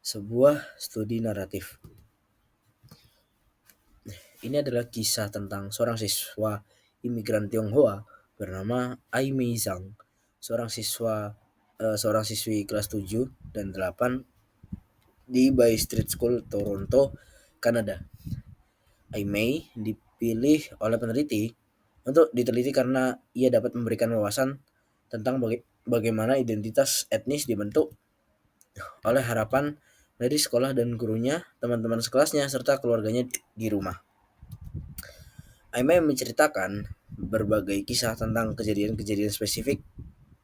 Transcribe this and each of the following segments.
Sebuah studi naratif. Ini adalah kisah tentang seorang siswa imigran Tionghoa bernama Ai Mei Zhang, seorang siswi kelas 7 dan 8 di Bay Street School, Toronto, Kanada. Ai Mei dipilih oleh peneliti untuk diteliti karena ia dapat memberikan wawasan tentang bagaimana identitas etnis dibentuk oleh harapan dari sekolah dan gurunya, teman-teman sekelasnya, serta keluarganya di rumah. Aimee menceritakan berbagai kisah tentang kejadian-kejadian spesifik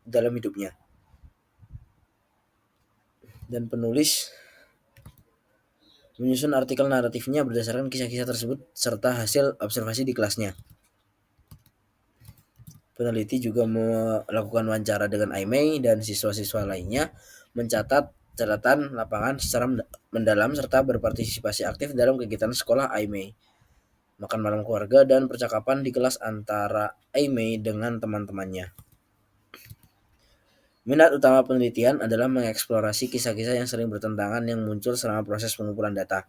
dalam hidupnya. Dan penulis menyusun artikel naratifnya berdasarkan kisah-kisah tersebut serta hasil observasi di kelasnya. Peneliti juga melakukan wawancara dengan Aimee dan siswa-siswa lainnya, mencatat catatan lapangan secara mendalam serta berpartisipasi aktif dalam kegiatan sekolah Aimee, makan malam keluarga, dan percakapan di kelas antara Aimee dengan teman-temannya. Minat utama penelitian adalah mengeksplorasi kisah-kisah yang sering bertentangan yang muncul selama proses pengumpulan data.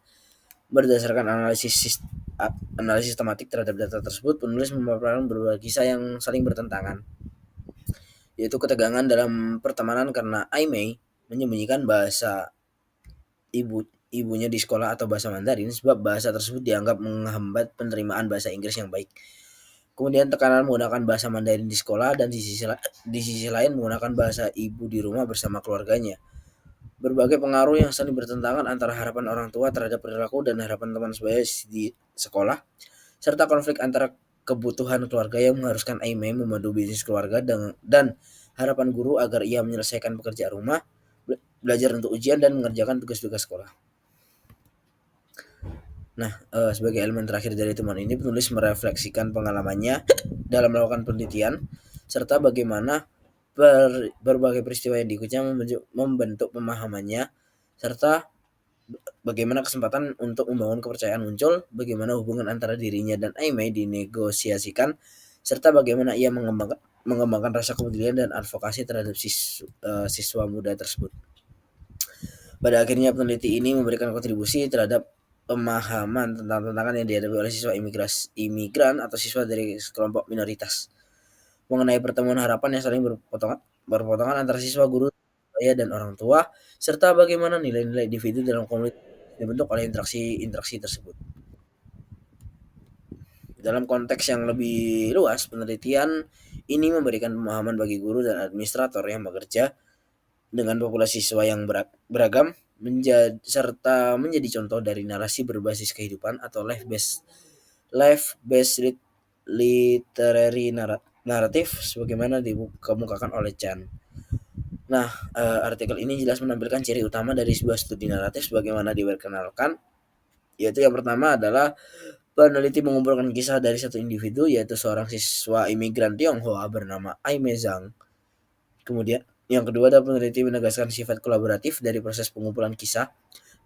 Berdasarkan analisis tematik terhadap data tersebut, penulis memaparkan beberapa kisah yang saling bertentangan, yaitu ketegangan dalam pertemanan karena Aimee menyembunyikan bahasa ibunya di sekolah atau bahasa Mandarin sebab bahasa tersebut dianggap menghambat penerimaan bahasa Inggris yang baik. Kemudian tekanan menggunakan bahasa Mandarin di sekolah dan di sisi lain menggunakan bahasa ibu di rumah bersama keluarganya. Berbagai pengaruh yang saling bertentangan antara harapan orang tua terhadap perilaku dan harapan teman sebaya di sekolah, serta konflik antara kebutuhan keluarga yang mengharuskan Aimee memandu bisnis keluarga dan harapan guru agar ia menyelesaikan pekerjaan rumah, belajar untuk ujian, dan mengerjakan tugas-tugas sekolah. Nah, sebagai elemen terakhir dari temuan ini, penulis merefleksikan pengalamannya dalam melakukan penelitian, serta bagaimana berbagai peristiwa yang diikutnya membentuk pemahamannya, serta bagaimana kesempatan untuk membangun kepercayaan muncul, bagaimana hubungan antara dirinya dan Aimee dinegosiasikan, serta bagaimana ia mengembangkan rasa kepedulian dan advokasi terhadap siswa muda tersebut. Pada akhirnya peneliti ini memberikan kontribusi terhadap pemahaman tentang tantangan yang dihadapi oleh siswa imigran atau siswa dari kelompok minoritas, mengenai pertemuan harapan yang saling berpotongan antara siswa, guru, ayah, dan orang tua, serta bagaimana nilai-nilai individu dalam komunitas dibentuk oleh interaksi tersebut. Dalam konteks yang lebih luas, penelitian ini memberikan pemahaman bagi guru dan administrator yang bekerja dengan populasi siswa yang beragam, serta menjadi contoh dari narasi berbasis kehidupan atau life-based literary naratif sebagaimana dikemukakan oleh Chan. Nah, artikel ini jelas menampilkan ciri utama dari sebuah studi naratif sebagaimana diperkenalkan, yaitu yang pertama adalah peneliti mengumpulkan kisah dari satu individu, yaitu seorang siswa imigran Tionghoa bernama Aimee Zhang. Kemudian yang kedua adalah peneliti menegaskan sifat kolaboratif dari proses pengumpulan kisah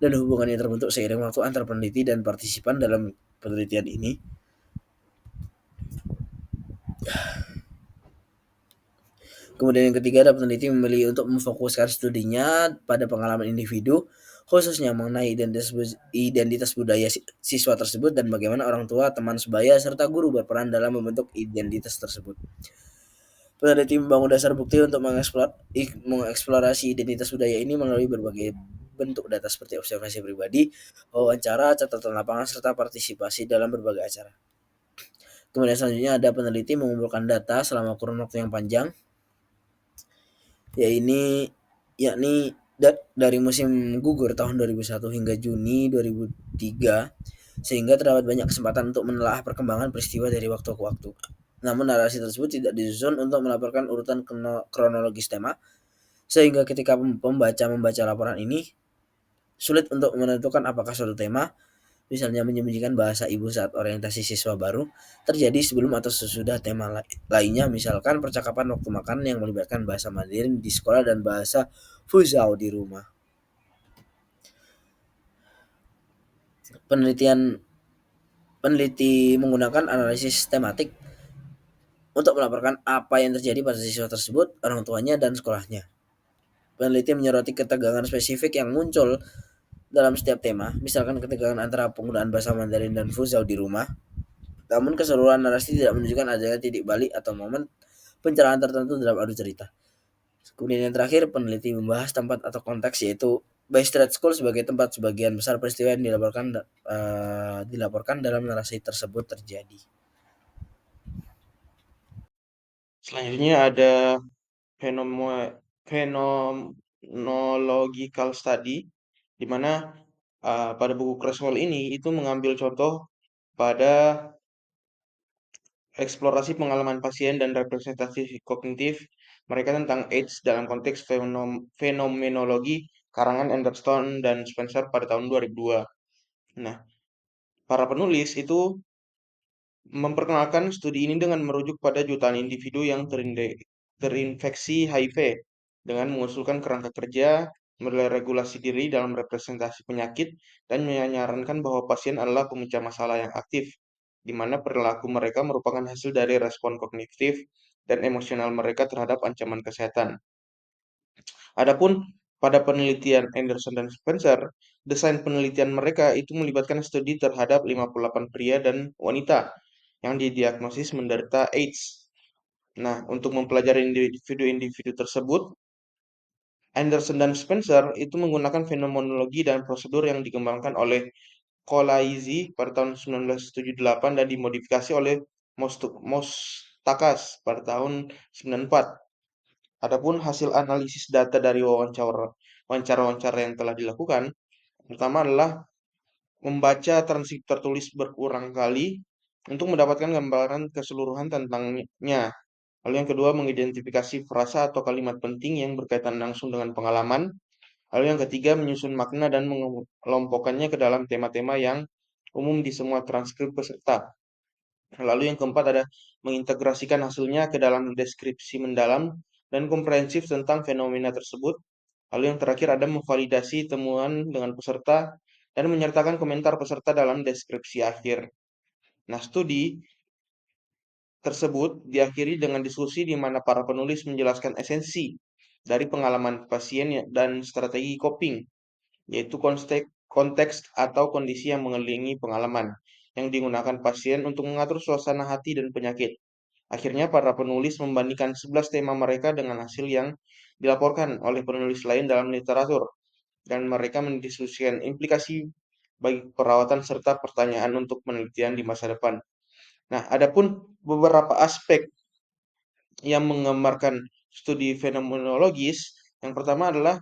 dan hubungan yang terbentuk seiring waktu antar peneliti dan partisipan dalam penelitian ini. Kemudian yang ketiga adalah peneliti memilih untuk memfokuskan studinya pada pengalaman individu, khususnya mengenai identitas budaya siswa tersebut dan bagaimana orang tua, teman sebaya, serta guru berperan dalam membentuk identitas tersebut. Peneliti membangun dasar bukti untuk mengeksplorasi identitas budaya ini melalui berbagai bentuk data seperti observasi pribadi, wawancara, catatan lapangan, serta partisipasi dalam berbagai acara. Kemudian selanjutnya ada peneliti mengumpulkan data selama kurun waktu yang panjang, yakni dari musim gugur tahun 2001 hingga Juni 2003, sehingga terdapat banyak kesempatan untuk menelaah perkembangan peristiwa dari waktu ke waktu. Namun narasi tersebut tidak disusun untuk melaporkan urutan kronologis tema, sehingga ketika pembaca membaca laporan ini, sulit untuk menentukan apakah suatu tema, misalnya menyembunyikan bahasa ibu saat orientasi siswa baru, terjadi sebelum atau sesudah tema lainnya, misalkan percakapan waktu makan yang melibatkan bahasa Mandarin di sekolah dan bahasa Fuzhou di rumah. Peneliti menggunakan analisis tematik untuk melaporkan apa yang terjadi pada siswa tersebut, orang tuanya, dan sekolahnya. Peneliti menyoroti ketegangan spesifik yang muncul dalam setiap tema, misalkan ketegangan antara penggunaan bahasa Mandarin dan Fuzhou di rumah. Namun keseluruhan narasi tidak menunjukkan adanya titik balik atau momen pencerahan tertentu dalam adu cerita. Kemudian yang terakhir, peneliti membahas tempat atau konteks, yaitu by Strait School sebagai tempat sebagian besar peristiwa yang dilaporkan dalam narasi tersebut terjadi. Selanjutnya ada phenomenological study, di mana pada buku Creswell ini itu mengambil contoh pada eksplorasi pengalaman pasien dan representasi kognitif mereka tentang AIDS dalam konteks fenomenologi karangan Anderson dan Spencer pada tahun 2002. Nah, para penulis itu memperkenalkan studi ini dengan merujuk pada jutaan individu yang terinfeksi HIV dengan mengusulkan kerangka kerja, meregulasi diri dalam representasi penyakit, dan menyarankan bahwa pasien adalah pemecah masalah yang aktif, di mana perilaku mereka merupakan hasil dari respon kognitif dan emosional mereka terhadap ancaman kesehatan. Adapun pada penelitian Anderson dan Spencer, desain penelitian mereka itu melibatkan studi terhadap 58 pria dan wanita yang didiagnosis menderita AIDS. Nah, untuk mempelajari individu-individu tersebut, Anderson dan Spencer itu menggunakan fenomenologi dan prosedur yang dikembangkan oleh Kolaizi pada tahun 1978 dan dimodifikasi oleh Mostakas pada tahun 1994. Adapun hasil analisis data dari wawancara-wawancara yang telah dilakukan, pertama adalah membaca transkrip tertulis berulang kali untuk mendapatkan gambaran keseluruhan tentangnya. Lalu yang kedua, mengidentifikasi frasa atau kalimat penting yang berkaitan langsung dengan pengalaman. Lalu yang ketiga, menyusun makna dan mengelompokkannya ke dalam tema-tema yang umum di semua transkrip peserta. Lalu yang keempat ada mengintegrasikan hasilnya ke dalam deskripsi mendalam dan komprehensif tentang fenomena tersebut. Lalu yang terakhir ada memvalidasi temuan dengan peserta dan menyertakan komentar peserta dalam deskripsi akhir. Nah, studi tersebut diakhiri dengan diskusi di mana para penulis menjelaskan esensi dari pengalaman pasien dan strategi coping, yaitu konteks atau kondisi yang mengelilingi pengalaman yang digunakan pasien untuk mengatur suasana hati dan penyakit. Akhirnya, para penulis membandingkan 11 tema mereka dengan hasil yang dilaporkan oleh penulis lain dalam literatur, dan mereka mendiskusikan implikasi bagi perawatan serta pertanyaan untuk penelitian di masa depan. Nah, adapun beberapa aspek yang menggambarkan studi fenomenologis, yang pertama adalah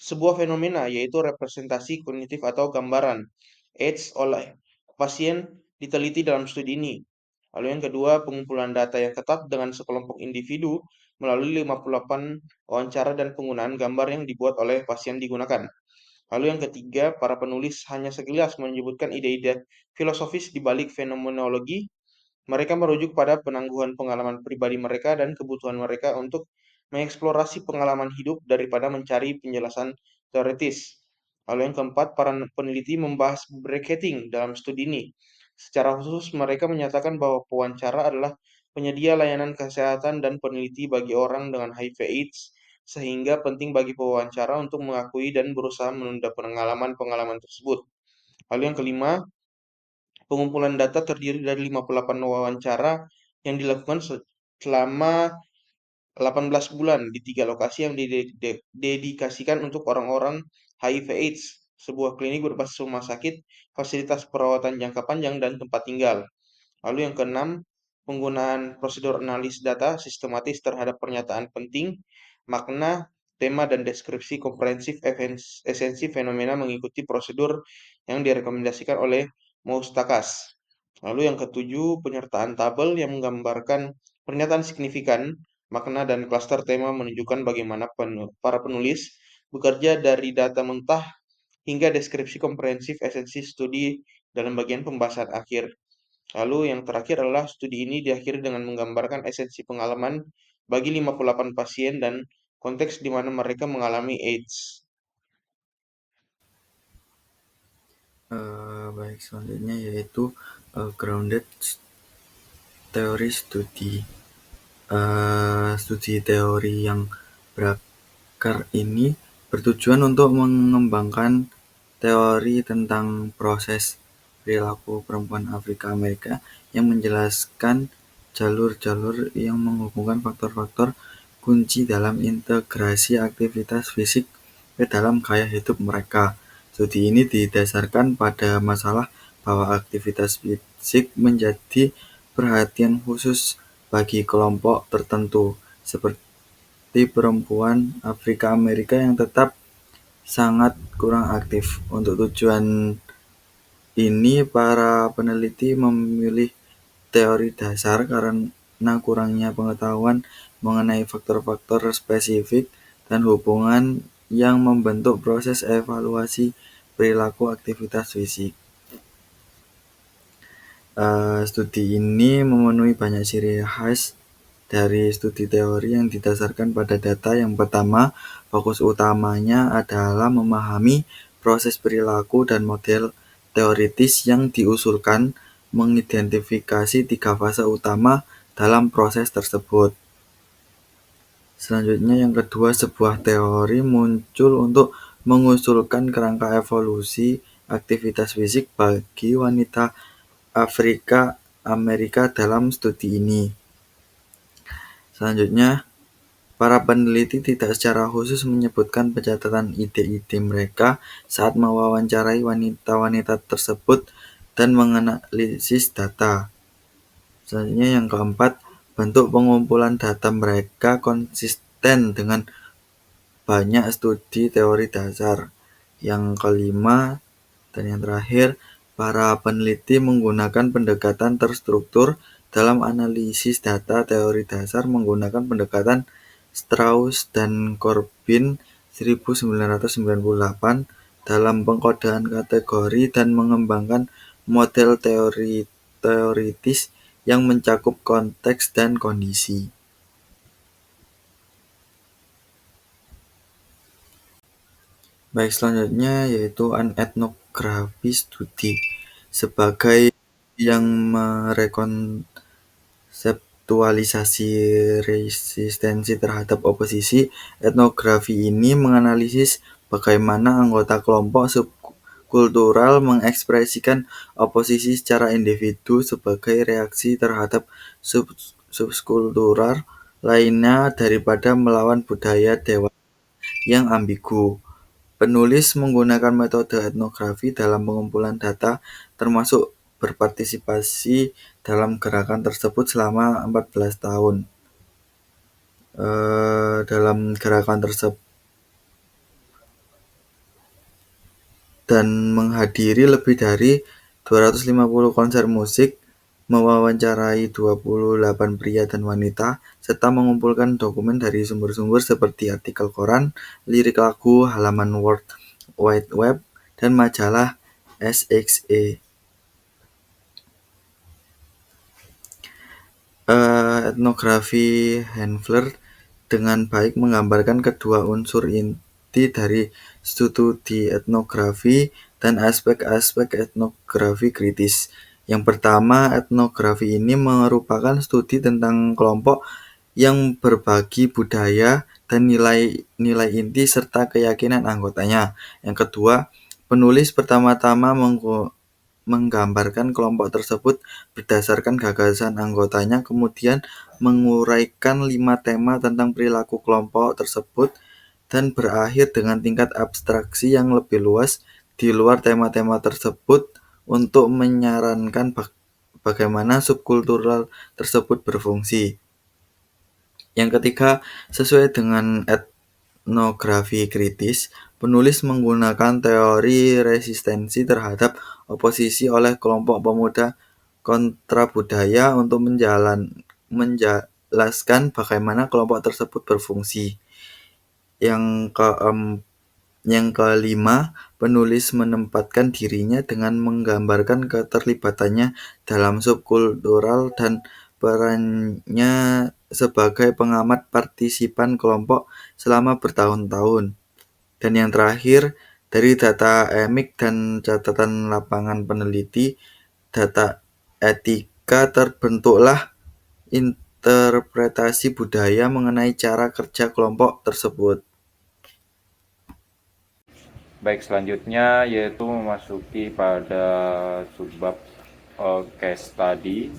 sebuah fenomena, yaitu representasi kognitif atau gambaran AIDS oleh pasien diteliti dalam studi ini. Lalu yang kedua, pengumpulan data yang ketat dengan sekelompok individu melalui 58 wawancara dan penggunaan gambar yang dibuat oleh pasien digunakan. Lalu yang ketiga, para penulis hanya sekilas menyebutkan ide-ide filosofis di balik fenomenologi. Mereka merujuk pada penangguhan pengalaman pribadi mereka dan kebutuhan mereka untuk mengeksplorasi pengalaman hidup daripada mencari penjelasan teoritis. Lalu yang keempat, para peneliti membahas bracketing dalam studi ini. Secara khusus, mereka menyatakan bahwa pewawancara adalah penyedia layanan kesehatan dan peneliti bagi orang dengan HIV/AIDS, sehingga penting bagi pewawancara untuk mengakui dan berusaha menunda pengalaman-pengalaman tersebut. Lalu yang kelima, pengumpulan data terdiri dari 58 wawancara yang dilakukan selama 18 bulan di 3 lokasi yang didedikasikan untuk orang-orang HIV/AIDS, sebuah klinik berbasis rumah sakit, fasilitas perawatan jangka panjang, dan tempat tinggal. Lalu yang keenam, penggunaan prosedur analis data sistematis terhadap pernyataan penting, makna, tema, dan deskripsi komprehensif esensi fenomena mengikuti prosedur yang direkomendasikan oleh Moustakas. Lalu yang ketujuh, penyertaan tabel yang menggambarkan pernyataan signifikan, makna, dan klaster tema menunjukkan bagaimana para penulis bekerja dari data mentah hingga deskripsi komprehensif esensi studi dalam bagian pembahasan akhir. Lalu yang terakhir adalah studi ini diakhiri dengan menggambarkan esensi pengalaman bagi 58 pasien dan konteks di mana mereka mengalami AIDS. Baik, selanjutnya yaitu grounded theory study. Studi teori yang berakar ini bertujuan untuk mengembangkan teori tentang proses perilaku perempuan Afrika Amerika yang menjelaskan jalur-jalur yang menghubungkan faktor-faktor kunci dalam integrasi aktivitas fisik ke dalam gaya hidup mereka. Studi ini didasarkan pada masalah bahwa aktivitas fisik menjadi perhatian khusus bagi kelompok tertentu, seperti perempuan Afrika Amerika yang tetap sangat kurang aktif. Untuk tujuan ini, para peneliti memilih teori dasar karena kurangnya pengetahuan mengenai faktor-faktor spesifik dan hubungan yang membentuk proses evaluasi perilaku aktivitas fisik. Studi ini memenuhi banyak ciri khas dari studi teori yang didasarkan pada data. Yang pertama, fokus utamanya adalah memahami proses perilaku dan model teoritis yang diusulkan mengidentifikasi 3 fase utama dalam proses tersebut. Selanjutnya, yang kedua, sebuah teori muncul untuk mengusulkan kerangka evolusi aktivitas fisik bagi wanita Afrika Amerika dalam studi ini. Selanjutnya, para peneliti tidak secara khusus menyebutkan pencatatan ide-ide mereka saat mewawancarai wanita-wanita tersebut dan menganalisis data. Selanjutnya, yang keempat, bentuk pengumpulan data mereka konsisten dengan banyak studi teori dasar. Yang kelima dan yang terakhir, para peneliti menggunakan pendekatan terstruktur dalam analisis data teori dasar menggunakan pendekatan Strauss dan Corbin 1998 dalam pengkodean kategori dan mengembangkan model teoritis yang mencakup konteks dan kondisi. Baik, selanjutnya yaitu etnografi studi. Sebagai yang merekonseptualisasi resistensi terhadap oposisi, etnografi ini menganalisis bagaimana anggota kelompok subkultural mengekspresikan oposisi secara individu sebagai reaksi terhadap subkultural lainnya daripada melawan budaya dewa yang ambigu. Penulis menggunakan metode etnografi dalam pengumpulan data, termasuk berpartisipasi dalam gerakan tersebut selama 14 tahun. Dalam gerakan tersebut dan menghadiri lebih dari 250 konser musik, mewawancarai 28 pria dan wanita, serta mengumpulkan dokumen dari sumber-sumber seperti artikel koran, lirik lagu, halaman World Wide Web, dan majalah SXE. Etnografi Handler dengan baik menggambarkan kedua unsur inti dari studi etnografi dan aspek-aspek etnografi kritis. Yang pertama, etnografi ini merupakan studi tentang kelompok yang berbagi budaya dan nilai-nilai inti serta keyakinan anggotanya. Yang kedua, penulis pertama-tama menggambarkan kelompok tersebut berdasarkan gagasan anggotanya, kemudian menguraikan 5 tema tentang perilaku kelompok tersebut, dan berakhir dengan tingkat abstraksi yang lebih luas di luar tema-tema tersebut untuk menyarankan bagaimana subkultural tersebut berfungsi. Yang ketiga, sesuai dengan etnografi kritis, penulis menggunakan teori resistensi terhadap oposisi oleh kelompok pemuda kontrabudaya untuk menjelaskan bagaimana kelompok tersebut berfungsi. Yang kelima, penulis menempatkan dirinya dengan menggambarkan keterlibatannya dalam subkultural dan perannya sebagai pengamat partisipan kelompok selama bertahun-tahun. Dan yang terakhir, dari data emik dan catatan lapangan peneliti, data etika terbentuklah interpretasi budaya mengenai cara kerja kelompok tersebut. Baik, selanjutnya yaitu memasuki pada subbab case study.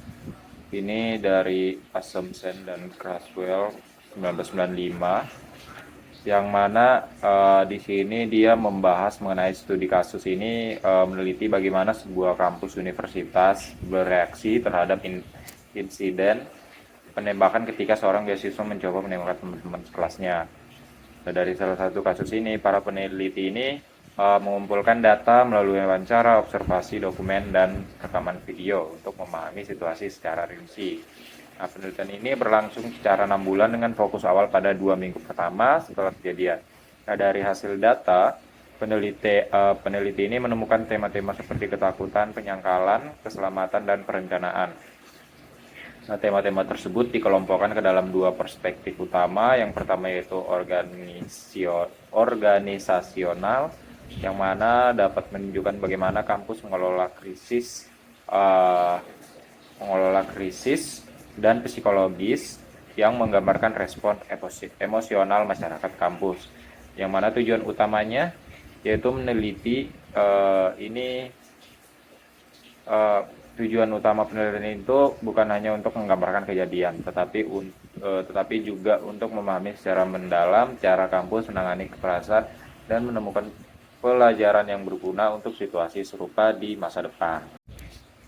Ini dari Assumption dan Creswell 1995, yang mana di sini dia membahas mengenai studi kasus ini, meneliti bagaimana sebuah kampus universitas bereaksi terhadap insiden penembakan ketika seorang beasiswa mencoba menembakkan teman-teman sekelasnya. Nah, dari salah satu kasus ini, para peneliti ini mengumpulkan data melalui wawancara, observasi, dokumen, dan rekaman video untuk memahami situasi secara rinci. Nah, penelitian ini berlangsung secara 6 bulan dengan fokus awal pada 2 minggu pertama setelah kejadian. Nah, dari hasil data, peneliti ini menemukan tema-tema seperti ketakutan, penyangkalan, keselamatan, dan perencanaan. Nah, tema-tema tersebut dikelompokkan ke dalam 2 perspektif utama. Yang pertama yaitu organisasional, yang mana dapat menunjukkan bagaimana kampus mengelola krisis dan psikologis, yang menggambarkan respon emosional masyarakat kampus. Yang mana tujuan utamanya yaitu meneliti tujuan utama penelitian itu bukan hanya untuk menggambarkan kejadian, tetapi juga untuk memahami secara mendalam cara kampus menangani kekerasan dan menemukan pelajaran yang berguna untuk situasi serupa di masa depan.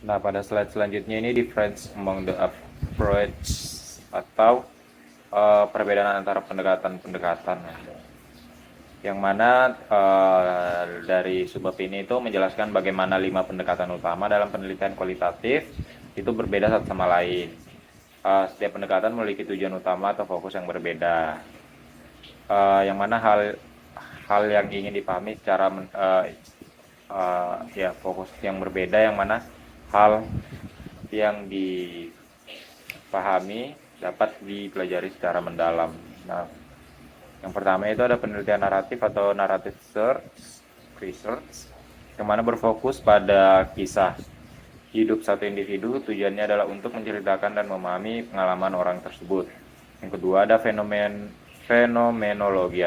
Nah, pada slide selanjutnya ini difference among the approach, atau perbedaan antara pendekatan-pendekatan. Yang mana dari subbab ini itu menjelaskan bagaimana 5 pendekatan utama dalam penelitian kualitatif itu berbeda satu sama lain. Setiap pendekatan memiliki tujuan utama atau fokus yang berbeda. Yang mana hal yang ingin dipahami secara fokus yang berbeda, yang mana hal yang dipahami dapat dipelajari secara mendalam. Nah, yang pertama itu ada penelitian naratif atau narrative research, yang mana berfokus pada kisah hidup satu individu. Tujuannya adalah untuk menceritakan dan memahami pengalaman orang tersebut. Yang kedua ada fenomenologi,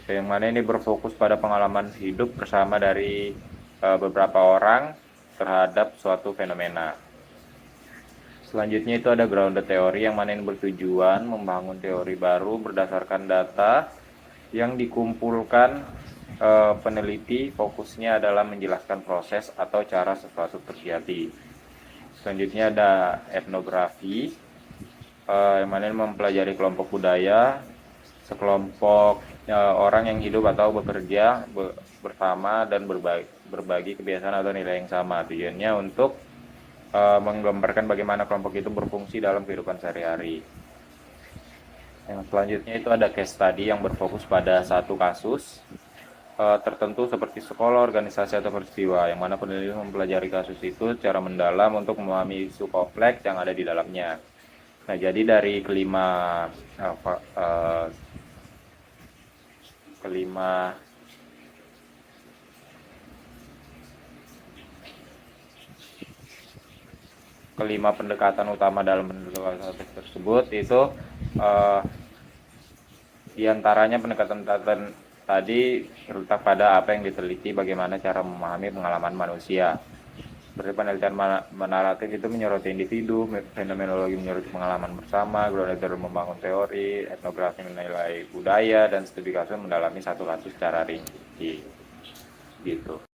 yang mana ini berfokus pada pengalaman hidup bersama dari beberapa orang terhadap suatu fenomena. Selanjutnya itu ada grounded teori, yang mana ini bertujuan membangun teori baru berdasarkan data yang dikumpulkan peneliti. Fokusnya adalah menjelaskan proses atau cara sesuatu terjadi. Selanjutnya ada etnografi, yang mana ini mempelajari kelompok budaya, sekelompok orang yang hidup atau bekerja bersama dan berbagi kebiasaan atau nilai yang sama. Tujuannya untuk menggambarkan bagaimana kelompok itu berfungsi dalam kehidupan sehari-hari. Yang selanjutnya itu ada case study, yang berfokus pada satu kasus tertentu seperti sekolah, organisasi, atau peristiwa, yang mana peneliti mempelajari kasus itu secara mendalam untuk memahami isu kompleks yang ada di dalamnya. Nah, jadi dari kelima pendekatan utama dalam penelitian tersebut itu diantaranya pendekatan tadi terletak pada apa yang diteliti, bagaimana cara memahami pengalaman manusia. Seperti penelitian naratif itu menyoroti individu, fenomenologi menyoroti pengalaman bersama, grounded teori membangun teori, etnografi menilai budaya, dan studi kasus mendalami satu kasus secara rinci. Gitu.